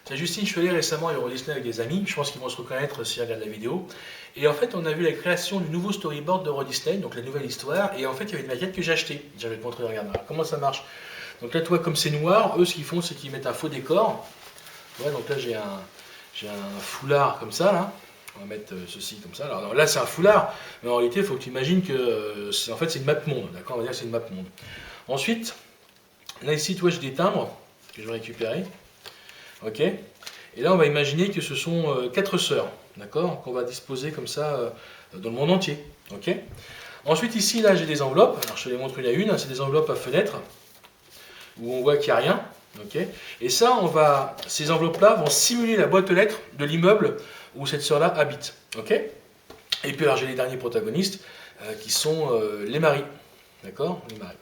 C'est Justine, je suis allé récemment à Euro Disney avec des amis, je pense qu'ils vont se reconnaître s'ils regardent la vidéo. Et en fait, on a vu la création du nouveau storyboard d'Euro Disney, donc la nouvelle histoire, et en fait, il y avait une maquette que j'ai achetée. J'avais montré, regarde, alors, comment ça marche. Donc là, toi, comme c'est noir, eux, ce qu'ils font, c'est qu'ils mettent un faux décor. Ouais, donc là, j'ai un foulard comme ça, là. On va mettre ceci comme ça. Alors là, c'est un foulard, mais en réalité, il faut que tu imagines que en fait, c'est une map monde, d'accord? On va dire que c'est une map monde. Ensuite, là, ici, tu vois, j'ai des timbres que je vais récupérer. Ok. Et là, on va imaginer que ce sont 4 sœurs, d'accord, qu'on va disposer comme ça dans le monde entier. Ok. Ensuite, ici, là, j'ai des enveloppes. Alors, je te les montre une à une. C'est des enveloppes à fenêtre où on voit qu'il n'y a rien. Ok. Et ça, ces enveloppes-là vont simuler la boîte aux lettres de l'immeuble où cette sœur-là habite. Ok. Et puis, alors, j'ai les derniers protagonistes qui sont les maris. D'accord, les maris.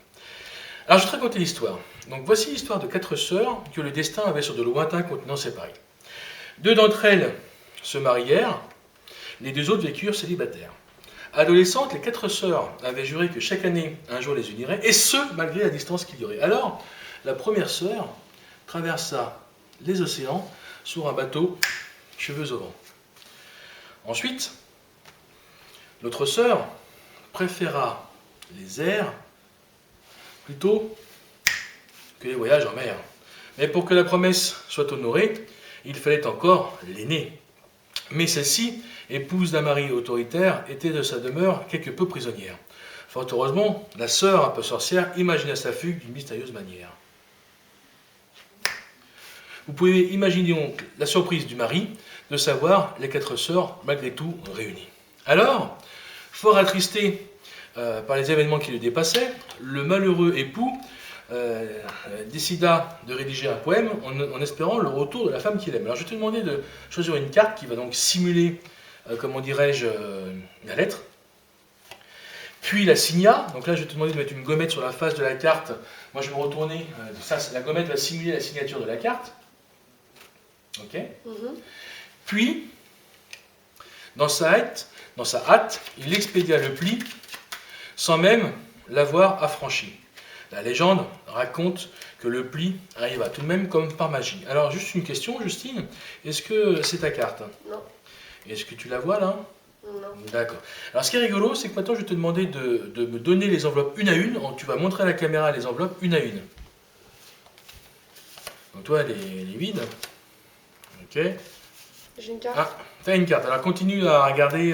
Alors, je vais te raconter l'histoire. Donc, voici l'histoire de 4 sœurs que le destin avait sur de lointains continents séparés. 2 d'entre elles se marièrent, les 2 autres vécurent célibataires. Adolescentes, les 4 sœurs avaient juré que chaque année, un jour les unirait, et ce, malgré la distance qu'il y aurait. Alors, la première sœur traversa les océans sur un bateau, cheveux au vent. Ensuite, l'autre sœur préféra les airs plutôt que les voyages en mer. Mais pour que la promesse soit honorée, il fallait encore l'aînée. Mais celle-ci, épouse d'un mari autoritaire, était de sa demeure quelque peu prisonnière. Fort heureusement, la sœur, un peu sorcière, imagina sa fugue d'une mystérieuse manière. Vous pouvez imaginer donc la surprise du mari de savoir les 4 sœurs, malgré tout, réunies. Alors, fort attristé par les événements qui le dépassaient, le malheureux époux décida de rédiger un poème en espérant le retour de la femme qu'il aime. Alors je vais te demander de choisir une carte qui va donc simuler, comment dirais-je, la lettre. Puis la signa. Donc là je vais te demander de mettre une gommette sur la face de la carte. Moi je vais me retourner. La gommette va simuler la signature de la carte. Ok. Puis, dans sa hâte, il expédia le pli sans même l'avoir affranchi. La légende raconte que le pli arriva tout de même comme par magie. Alors, juste une question, Justine. Est-ce que c'est ta carte? Non. Est-ce que tu la vois là? Non. D'accord. Alors, ce qui est rigolo, c'est que maintenant, je vais te demander de me donner les enveloppes une à une. Tu vas montrer à la caméra les enveloppes une à une. Donc, toi, elle est vide. Ok. J'ai une carte. Ah, tu as une carte. Alors, continue à regarder.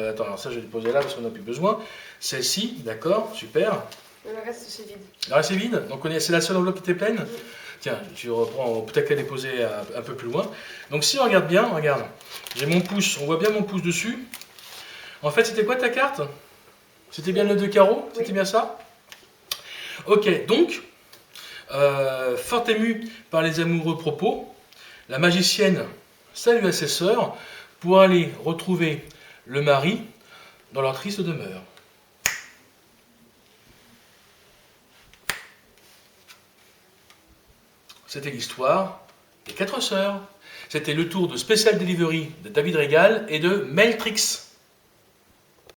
Attends, alors ça, je vais le poser là parce qu'on n'a plus besoin. Celle-ci, d'accord, super. Le reste, c'est vide. Alors, c'est vide. Donc, c'est la seule enveloppe qui était pleine. Tiens, tu reprends, peut-être qu'elle est posée un peu plus loin. Donc si on regarde bien, regarde, j'ai mon pouce, on voit bien mon pouce dessus. En fait, c'était quoi ta carte? C'était bien le 2 carreaux? C'était bien ça? Ok, donc, fort émue par les amoureux propos, la magicienne salua ses sœurs pour aller retrouver le mari dans leur triste demeure. C'était l'histoire des 4 sœurs. C'était le tour de Special Delivery de David Régal et de Meltrix.